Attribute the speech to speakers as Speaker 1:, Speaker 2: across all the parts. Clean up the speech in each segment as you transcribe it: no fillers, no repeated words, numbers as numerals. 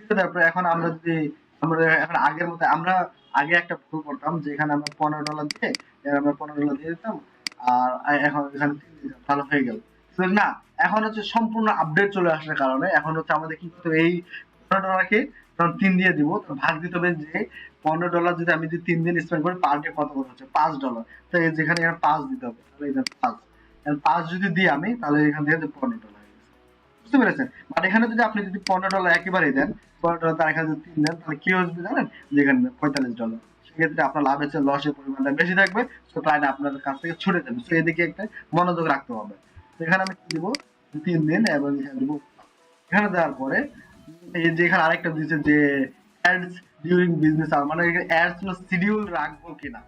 Speaker 1: তারপরে এখন আমরা এখন আগের মতো আমরা আগে একটা ভুল করতাম যে এখানে আমরা $15 দিয়ে আমরা $15 দিয়ে দিতাম আর এখন এখানে 3 দিতাম তাহলে হয়ে গেল। তো না, এখন হচ্ছে সম্পূর্ণ আপডেট চলে আসার কারণে এখন হচ্ছে আমাদের কি করতে হবে, এই $15 কে তখন 3 দিয়ে দিব, তো ভাগ দিতে হবে যে $15 যদি আমি যদি 3 দিন স্পেন্ড করি পার ডে কত করে হচ্ছে $5। তো এই যেখানে এখানে 5 দিতে হবে, তাহলে এখানে 5, এখন 5 যদি দিই আমি তাহলে এখান থেকে $15 বুঝতে পেরেছেন। বাট এখানে যদি আপনি যদি $15 একেবারেই দেন, $15 তার এখানে যদি 3 দেন তাহলে কি হবে জানেন, যেখানে $45। সেক্ষেত্রে আপনার লাভ হচ্ছে লসের পরিমাণটা বেশি থাকবে, তো ক্লায়েন্ট আপনার কাছ থেকে ছুটে যাবে। তো এদিকে একটা মনোযোগ রাখতে হবে। তো এখানে আমি কি দিব, 3 দিন এবং এখানে দিব। এখানে দেওয়ার পরে এই যে এখানে আরেকটা দিয়েছে যে অ্যাডস ডিউরিং বিজনেস আওয়ার, মানে অ্যাডস নো শিডিউল রাখবো কিনা।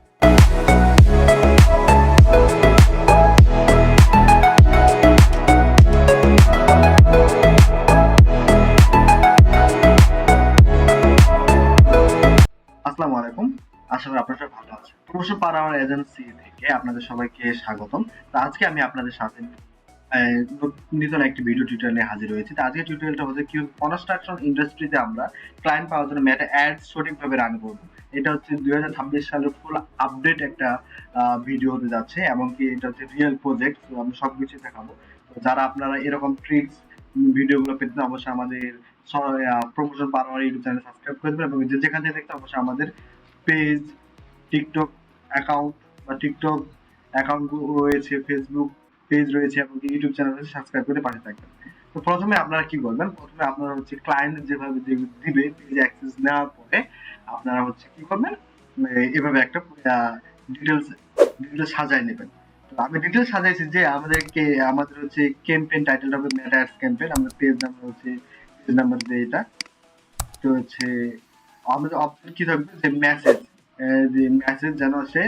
Speaker 1: আসসালামু আলাইকুম, আশা করি আপনারা সবাই ভালো আছেন। প্রমোশন পাওয়ার আওয়ার এজেন্সি থেকে আপনাদের সবাইকে স্বাগতম। তো আজকে আমি আপনাদের সাথে নতুন একটি ভিডিও টিউটোরিয়াল নিয়ে হাজির হয়েছি। তো আজকের টিউটোরিয়ালটা হচ্ছে কিভাবে কনস্ট্রাকশন ইন্ডাস্ট্রিতে আমরা ক্লায়েন্ট পাওয়ার জন্য মেটা অ্যাড সঠিকভাবে রান করব। এটা হচ্ছে 2026 সালের ফুল আপডেট একটা ভিডিও হতে যাচ্ছে, এমনকি এটা হচ্ছে রিয়েল প্রজেক্ট। তো আমি সবকিছু দেখাবো। তো যারা আপনারা এরকম ট্রিক্স ভিডিওগুলো পেতে অবশ্যই আমাদের promotion power our YouTube channel subscribe করে দেবেন এবং যেখান থেকে দেখতে অবশ্যই আমাদের পেজ, টিকটক অ্যাকাউন্ট বা টিকটক অ্যাকাউন্ট রয়েছে, ফেসবুক পেজ রয়েছে এবং ইউটিউব চ্যানেল রয়েছে, সাবস্ক্রাইব করে পাশে থাকবেন। তো প্রথমে আপনারা কি করবেন, প্রথমে আপনারা হচ্ছে ক্লায়েন্ট যেভাবে দিবে পেজ অ্যাক্সেস নেওয়ার পরে আপনারা হচ্ছে কি করবেন, এভাবে একটা ডিটেলস ডিটেলস সাজায় নেবেন। তো আমি ডিটেলস সাজাইছি যে আমাদের হচ্ছে ক্যাম্পেইন টাইটেলটা হবে মেটা অ্যাডস ক্যাম্পেইন, আমাদের পেজ নাম্বার হচ্ছে পেজ নাম্বার যে এটা। তো হচ্ছে আমাদের অপশন কি থাকবে যে মেসেজ, যে মেসেজ যেন সে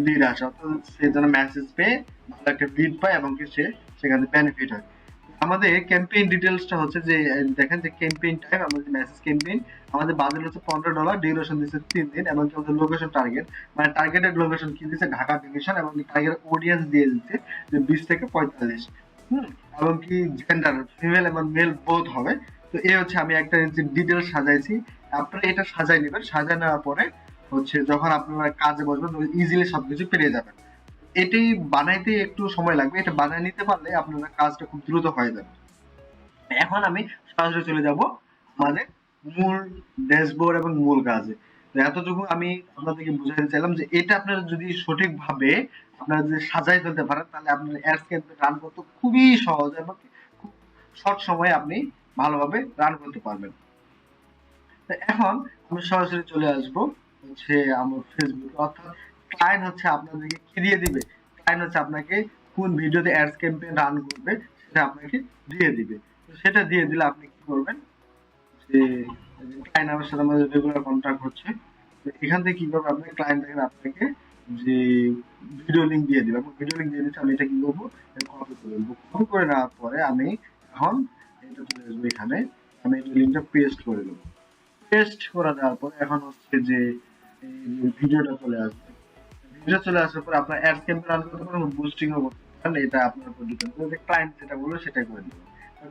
Speaker 1: লিড আসে, অর্থাৎ সে যেন মেসেজ পেয়ে ভালো একটা লিড পায় এবং কি সে সেখানে বেনিফিট হয়। আমাদের ক্যাম্পেইন ডিটেলসটা হচ্ছে যে দেখেন যে ক্যাম্পেইন টাইম আমাদের মেসেজ ক্যাম্পেইন, আমাদের বাজেট হচ্ছে $15, ডিউরেশন দিচ্ছে 3 দিন এবং কি আমাদের লোকেশন টার্গেট, মানে টার্গেটেড লোকেশন কি দিচ্ছে ঢাকা ডিভিশন এবং টার্গেট অডিয়েন্স দিয়ে দিচ্ছে যে 20 থেকে 45। এবং কি জেন্ডার ফিমেল এবং মেল বোথ হবে। তো এই হচ্ছে আমি একটা ডিটেলস সাজাইছি, আপনারা এটা সাজাই নেবেন। সাজায় নেওয়ার পরে হচ্ছে যখন আপনারা কাজে বসবেন ইজিলি সবকিছু পেরিয়ে যাবেন। এটি বানাইতে একটু সময় লাগবে, এটা বানায় নিতে পারলে আপনারা কাজটা খুব দ্রুত হয়ে যাবে। এখন আমি সরাসরি চলে যাব আমাদের মূল ড্যাশবোর্ড এবং মূল কাজে। তো এতটুকু আমি আপনাদেরকে বুঝাতে চাইলাম যে এটা আপনারা যদি সঠিকভাবে আপনারা যদি সাজাই ফেলতে পারেন তাহলে আপনার অ্যাডস ক্যাম্পেইন রান করতে খুবই সহজ এবং খুব শর্ট সময়ে আপনি ভালোভাবে রান করতে পারবেন। তো এখন আমি সরাসরি চলে আসবো হচ্ছে আমার ফেসবুক, অর্থাৎ ক্লায়েন্ট হচ্ছে আপনাদেরকে কি দিয়ে দিবে, ক্লায়েন্ট হচ্ছে আপনাকে কোন ভিডিওতে অ্যাডস ক্যাম্পেইন রান করবে সেটা আপনাকে দিয়ে দিবে। তো সেটা দিয়ে দিলে আপনি কি করবেন যে ক্লায়েন্ট আমার সাথে আমাদের রেগুলার কন্ট্যাক্ট হচ্ছে, তো এখান থেকে কি করবে আপনার ক্লায়েন্ট দেখেন আপনাকে যে ভিডিও লিংক দিয়ে দিবে এবং ভিডিও লিংক দিয়ে দিচ্ছে, আমি এটা কি করবো কপি করে নেবো। কপি করে নেওয়ার পরে আমি এখন এটা চলে আসবো এখানে, আমি এই লিংকটা পেস্ট করে দেবো। পেস্ট করে দেওয়ার পর এখন হচ্ছে যে এই ভিডিওটা চলে আসবে। ভিডিও চলে আসার পর আপনার অ্যাডস ক্যাম্পেইন রান করতে পারেন, বুস্টিং ও করতে পারেন, এটা আপনার উপর ডিপেন্ড করে। ক্লায়েন্ট যেটা বললো সেটাই করে দেবো।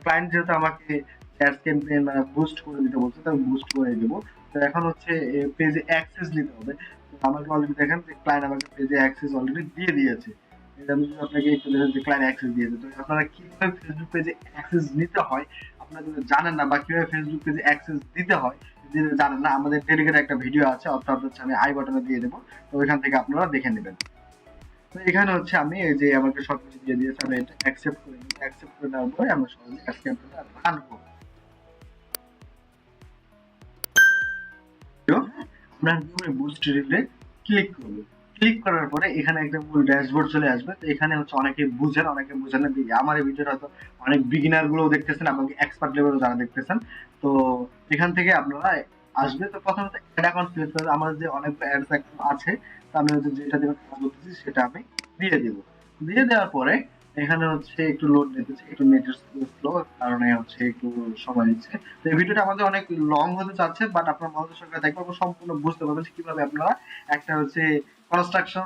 Speaker 1: ক্লায়েন্ট যেহেতু আমাকে অ্যাডস ক্যাম্পেইন বুস্ট করে দিতে বলছে, তাই বুস্ট করে দেবো। তো এখন হচ্ছে পেজে অ্যাক্সেস নিতে হবে। তো আমাকে অলরেডি দেখেন যে ক্লায়েন্ট আমাকে পেজে অ্যাক্সেস অলরেডি দিয়ে দিয়েছে। এটা আমি যদি আপনাকে একটু দেখেন যে ক্লায়েন্ট অ্যাক্সেস দিয়েছে। তো আপনারা কিভাবে ফেসবুক পেজে অ্যাক্সেস নিতে হয় আপনারা যদি জানেন না বা কিভাবে ফেসবুক পেজে অ্যাক্সেস দিতে হয় যদি জানেন না, আমাদের ডেডিকেটেড একটা ভিডিও আছে, অর্থাৎ হচ্ছে আমি আই বাটনে দিয়ে দেবো, তো ওইখান থেকে আপনারা দেখে নেবেন। তো এখানে হচ্ছে আমি এই যে আমাকে সবকিছু দিয়ে দিয়েছে, আমি এটা অ্যাকসেপ্ট করে নিই। অ্যাকসেপ্ট করে নেওয়ার পরে আমরা সহজে অ্যাডস ক্যাম্পেইনটা রান করব। তো আমরা কি করে বুস্ট রিলে ক্লিক করব। ক্লিক করার পরে এখানে একটা মূল ড্যাশবোর্ড চলে আসবে। তো এখানে হচ্ছে অনেকে বুঝেন অনেকে বুঝেন না, আমার এই ভিডিওটা হয়তো অনেক বিগিনার গুলো দেখতেছেন এবং এক্সপার্ট লেভেলও যারা দেখতেছেন। তো এখান থেকে আপনারা আসবে। তো প্রথমত অ্যাড অ্যাকাউন্ট ক্রিয়েট করতে আমার যে অনেকগুলো অ্যাডস অ্যাকাউন্ট আছে, তো আমি হচ্ছে যেটা দিয়ে কাজ করতেছি সেটা আমি দিয়ে দেব। দিয়ে দেওয়ার পরে এখানে হচ্ছে একটু লোড নিতেছে, একটু নেটের স্লো কারণে হচ্ছে একটু সময় নিচ্ছে। তো এই ভিডিওটা আমাদের অনেক লং হতে যাচ্ছে, বাট আপনারা মনোযোগ সহকারে দেখবেন এবং সম্পূর্ণ বুঝতে পারবেন কিভাবে আপনারা একটা হচ্ছে কনস্ট্রাকশন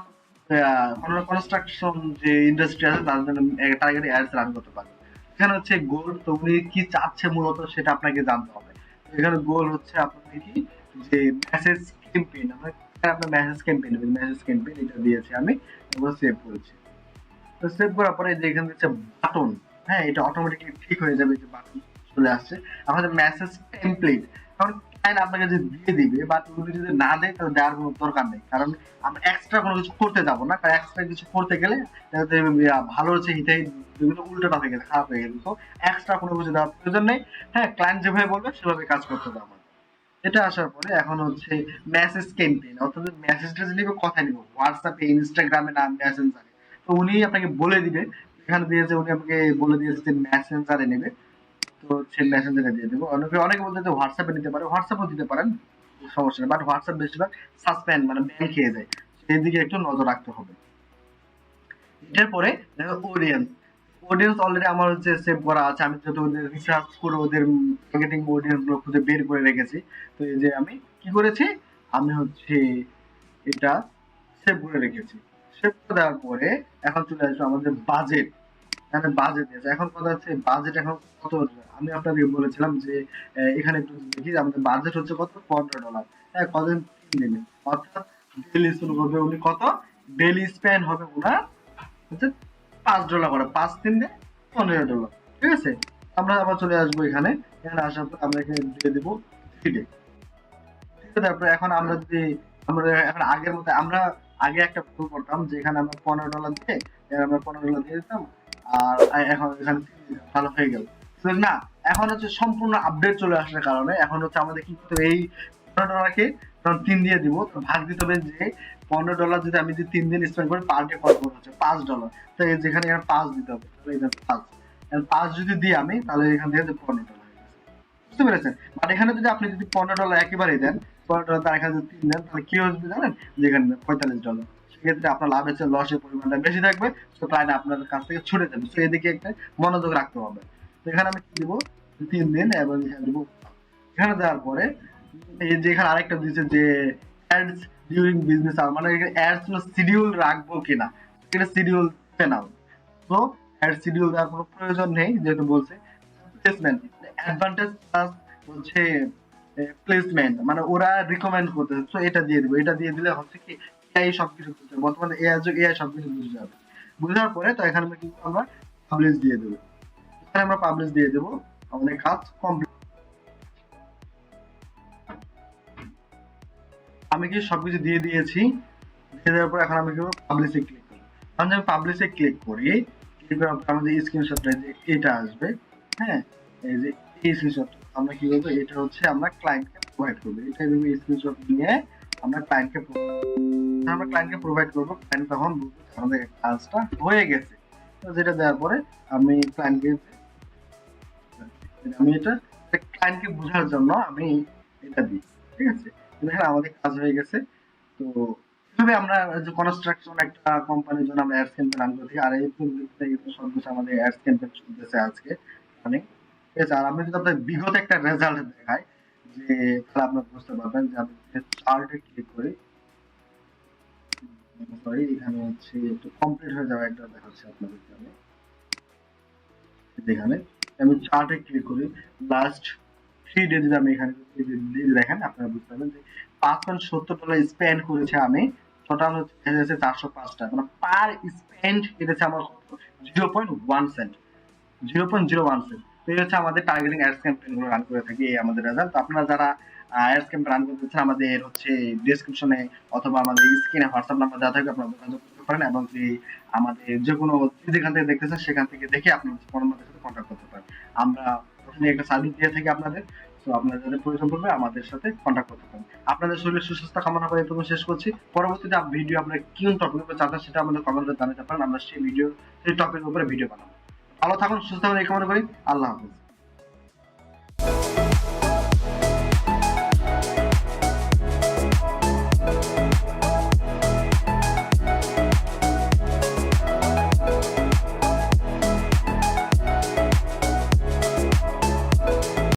Speaker 1: কনস্ট্রাকশন যে ইন্ডাস্ট্রি আছে তার জন্য টার্গেটে অ্যাডস রান করতে পারবেন। এখানে হচ্ছে গোল, তো উনি কি চাচ্ছে মূলত সেটা আপনাকে জানতে হবে। এখানে গোল হচ্ছে আপনাদের কি যে মেসেজ ক্যাম্পেইন, আপনার মেসেজ ক্যাম্পেইন এটা দিয়েছি আমি, এবার সেভ করেছি। তো সেভ করার পরে যে এখানে হচ্ছে বাটন, হ্যাঁ এটা অটোমেটিক্যালি ঠিক হয়ে যাবে, যে বাটন চলে আসছে। আমাদের মেসেজ টেমপ্লেট, কারণ ক্লায়েন্ট আপনাকে যে দিয়ে দিবে বাট উনি যদি না দেয় তাহলে দেওয়ার কোনো দরকার নেই, কারণ আমরা এক্সট্রা কোনো কিছু করতে যাব না, কারণ এক্সট্রা কিছু করতে গেলে ভালো হচ্ছে এটাই যেগুলো উল্টোটা হয়ে গেছে, খারাপ হয়ে গেছে। তো এক্সট্রা কোনো কিছু দেওয়ার প্রয়োজন নেই। হ্যাঁ ক্লায়েন্ট যেভাবে বলবে সেভাবে কাজ করতে হবে আমার। এটা আসার পরে এখন হচ্ছে মেসেজ ক্যাম্পেইন, অর্থাৎ মেসেজটা লিখে কথা নিব হোয়াটসঅ্যাপে, ইনস্টাগ্রামে না মেসেঞ্জারে। তো উনি আপনাকে বলে দিবে, এখানে দিয়েছে উনি আমাকে বলে দিয়েছে যে মেসেঞ্জারে নেবে, তো হচ্ছে মেসেঞ্জারে দিয়ে দেবো। অনেকে বলতে যে হোয়াটসঅ্যাপে নিতে পারে, হোয়াটসঅ্যাপও দিতে পারেন, সমস্যা নেই, বাট হোয়াটসঅ্যাপ বেশিরভাগ সাসপেন্ড মানে ব্যান খেয়ে যায়, সেই দিকে একটু নজর রাখতে হবে। এটার পরে অডিয়েন্স, অডিয়েন্স অলরেডি আমার হচ্ছে সেভ করা আছে, আমি যত ওদের রিসার্চ করে ওদের টার্গেটিং অডিয়েন্স গুলো খুঁজে বের করে রেখেছি। তো এই যে আমি কি করেছি, আমি হচ্ছে এটা সেভ করে রেখেছি। সেভ করে দেওয়ার পরে এখন চলে আসবে আমাদের বাজেট, এখানে বাজেট আছে। এখন কথা হচ্ছে বাজেট এখন কত, আমি আপনাদেরকে বলেছিলাম যে এখানে একটু দেখি আমাদের বাজেট হচ্ছে কত, $15। হ্যাঁ কদিন, 3 দিনে, অর্থাৎ ডেইলি শুরু করবে উনি কত, ডেইলি স্পেন্ড হবে ওনার হচ্ছে $5 করে, 5 দিনে $15। ঠিক আছে, আমরা আবার চলে আসবো এখানে, এখানে আসার পর আমরা এখানে দিয়ে দেবো 3 ডে। ঠিক আছে, তারপরে এখন আমরা যদি আমরা এখন আগের মতো আমরা আগে একটা ভুল করতাম, যেখানে আমরা $15 দিয়ে আমরা $15 দিয়ে দিতাম, আর এখন এখানে ভালো হয়ে গেল। তো না, এখন হচ্ছে সম্পূর্ণ আপডেট চলে আসার কারণে এখন হচ্ছে আমাদের কি করতে হবে, এই $15কে তখন 3 দিয়ে দিব, তো ভাগ দিতে হবে যে $15 যদি আমি যদি 3 দিন স্পেন্ড করি পার ডে কত হচ্ছে $5। তো যেখানে এখানে 5 দিতে হবে, তাহলে এখানে 5, 5 যদি দিই আমি তাহলে এখান থেকে $15 হয়ে গেছে। বুঝতে পেরেছেন? বাট এখানে যদি আপনি যদি $15 একেবারেই দেন, $15 তার এখানে যদি 3 দেন, তাহলে কি হবে জানেন, যেখানে $45। সেক্ষেত্রে আপনার লাভ হচ্ছে লসের পরিমাণটা বেশি থাকবে, তো ক্লায়েন্ট আপনার কাছ থেকে ছুটে যাবে। তো এদিকে একটা মনোযোগ রাখতে হবে। তো এখানে আমি কি দিব, 3 দিন, এবং এখানে দিব। এখানে দেওয়ার পরে এই যে এখানে আরেকটা দিয়েছে যে অ্যাডস ডিউরিং বিজনেস আওয়ার, মানে অ্যাডস গুলো শিডিউল রাখবো কিনা, এটা শিডিউল দিতে নাও। তো অ্যাড শিডিউল দেওয়ার কোনো প্রয়োজন নেই, যেহেতু বলছে প্লেসমেন্ট অ্যাডভান্টেজ প্লাস হচ্ছে প্লেসমেন্ট, মানে ওরা রিকমেন্ড করতেছে, তো এটা দিয়ে দিব। এটা দিয়ে দিলে হচ্ছে কি এআই সবকিছু বুঝতে হবে, বর্তমানে এআই যুগ, এআই সবকিছু বুঝে যাবে। বুঝার পরে তো এখানে আমরা কি করবো, আমরা পাবলিশ দিয়ে দেবো। এখানে আমরা পাবলিশ দিয়ে দেবো, আমাদের কাজ কমপ্লিট। আমি কি সবকিছু দিয়ে দিয়েছি, দিয়ে দেওয়ার পর এখন আমি কি পাবলিশে ক্লিক করি। এখন আমি পাবলিশে ক্লিক করি, ক্লিক করার পর আমাদের স্ক্রিনশটটা যে এটা আসবে, হ্যাঁ এই যে এই স্ক্রিনশট আমরা কি করবো, এটা হচ্ছে আমরা ক্লায়েন্টকে প্রোভাইড করবো, এটা এভাবে স্ক্রিনশট নিয়ে আমরা ক্লায়েন্টকে প্রোভাইড করবো। ক্লায়েন্ট তখন বুঝবে আমাদের কাজটা হয়ে গেছে। তো যেটা দেওয়ার পরে আমি ক্লায়েন্টকে এটা ক্লায়েন্টকে বোঝার জন্য আমি এটা দিই। ঠিক আছে, দেখেন আমাদের কাজ হয়ে গেছে। তো এভাবে আমরা যে কনস্ট্রাকশন একটা কোম্পানির জন্য আমরা অ্যাডস ক্যাম্পেইন রান করে থাকি, আর এই সবকিছু আমাদের অ্যাডস ক্যাম্পেইন চলতেছে আজকে মানে। ঠিক আছে, আর আমি যদি আপনার বিগত একটা রেজাল্ট দেখাই, যে তাহলে আপনারা বুঝতে পারবেন যে আমি চার্টে ক্লিক করি, সরি এখানে হচ্ছে একটু কমপ্লিট হয়ে যাওয়া একটা দেখাচ্ছে আপনাদেরকে আমি। এখানে আমি চার্টে ক্লিক করি, লাস্ট 3 ডে যদি আমি এখানে দেখেন আপনারা বুঝতে পারবেন যে $5.70 স্পেন্ড করেছে আমি, টোটাল হচ্ছে 405 টাকা, মানে পার স্পেন্ড কেটেছে আমার 0.1 সেন্ট, 0.01 সেন্ট। তো এই হচ্ছে আমাদের টার্গেটিং অ্যাডস ক্যাম্পেইন গুলো রান করে থাকি, এই আমাদের রেজাল্ট। তো আপনারা যারা অ্যাডস ক্যাম্পেইন রান করতে চান, আমাদের হচ্ছে ডেসক্রিপশনে অথবা আমাদের স্ক্রিনে হোয়াটসঅ্যাপ নাম্বার দেওয়া থাকবে, আপনারা যোগাযোগ করতে পারেন, এবং যে আমাদের যে কোনো যেখান থেকে দেখতেছেন সেখান থেকে দেখে আপনি আমাদের সাথে কন্ট্যাক্ট করতে পারেন। আমরা প্রথমে একটা সার্ভিস দিয়ে থাকি আপনাদের, তো আপনাদের যাদের প্রয়োজন পড়বে আমাদের সাথে কন্ট্যাক্ট করতে পারেন। আপনাদের শরীরের সুস্বাস্থ্য কামনা করে এটুকু শেষ করছি। পরবর্তীতে ভিডিও আপনারা কোন টপিকের উপর চাচ্ছেন সেটা আমাদের কমেন্টে জানাতে পারেন, আমরা সেই টপিকের উপরে ভিডিও বানাবো। ভালো থাকুন, সুস্থ থাকুন এই কামনা করি। আল্লাহ হাফেজ।